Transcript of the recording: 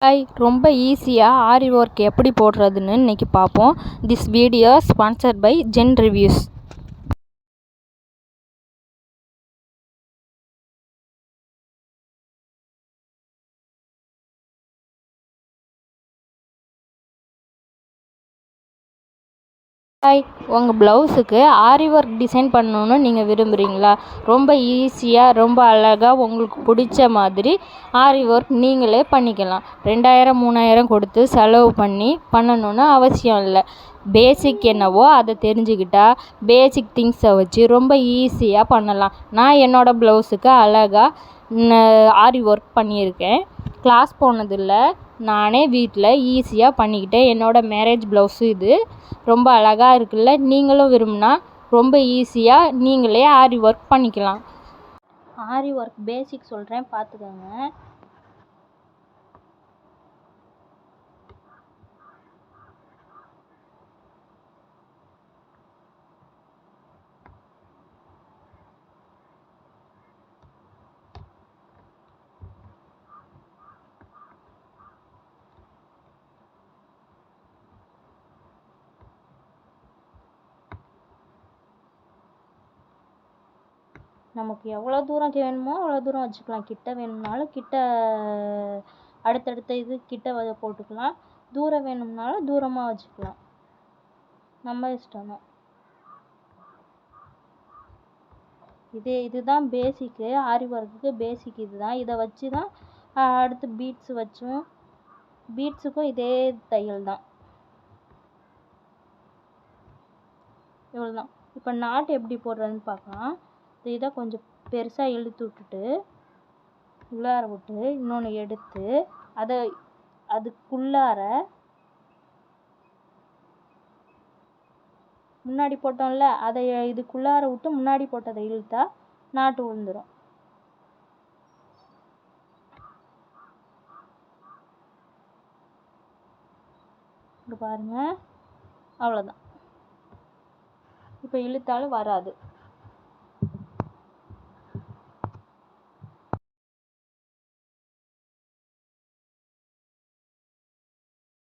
Hi, ரொம்ப ஈஸியாக ஆரி work எப்படி போடுறதுன்னு இன்றைக்கி பார்ப்போம். This video sponsored by Zen reviews. Hi, உங்கள் ப்ளவுஸுக்கு ஆரி ஒர்க் டிசைன் பண்ணணுன்னு நீங்கள் விரும்புகிறீங்களா? ரொம்ப ஈஸியாக ரொம்ப அழகாக உங்களுக்கு பிடிச்ச மாதிரி ஆரி ஒர்க் நீங்களே பண்ணிக்கலாம். 2000 3000 கொடுத்து செலவு பண்ணணுன்னு அவசியம் இல்லை. பேசிக் என்னவோ அதை தெரிஞ்சுக்கிட்டா பேசிக் திங்ஸை வச்சு ரொம்ப ஈஸியாக பண்ணலாம். நான் என்னோடய ப்ளவுஸுக்கு அழகாக ஆரி ஒர்க் பண்ணியிருக்கேன். கிளாஸ் போனதில்லை, நானே வீட்டில் ஈஸியாக பண்ணிக்கிட்டேன். என்னோடய மேரேஜ் ப்ளவுஸு இது. ரொம்ப அழகாக இருக்குல்ல? நீங்களும் விரும்பினா ரொம்ப ஈஸியாக நீங்களே ஆரி ஒர்க் பண்ணிக்கலாம். ஆரி ஒர்க் பேசிக் சொல்கிறேன், பார்த்துக்கோங்க. நமக்கு எவ்வளோ தூரம் வேணுமோ அவ்வளோ தூரம் வச்சுக்கலாம். கிட்ட வேணும்னாலும் கிட்ட அடுத்தடுத்த இது கிட்ட போட்டுக்கலாம். தூரம் வேணும்னாலும் தூரமாக வச்சுக்கலாம். நம்ம இஷ்டம் தான். இதுதான் பேசிக்கு. ஆரி ஒர்க்குக்கு பேசிக் இதுதான். இதை வச்சு தான் அடுத்து பீட்ஸுக்கும் இதே தையல் தான். இவ்வளோ தான். இப்போ நாட் எப்படி போடுறதுன்னு பார்க்கலாம். இதை கொஞ்சம் பெருசாக இழுத்து விட்டுட்டு உள்ளார விட்டு இன்னொன்று எடுத்து அதுக்குள்ளார முன்னாடி போட்டோம்ல, அதை இதுக்குள்ளார விட்டு முன்னாடி போட்டதை இழுத்தா நாட்டு விழுந்துடும். இங்கே பாருங்கள், அவ்வளோதான். இப்போ இழுத்தாலும் வராது.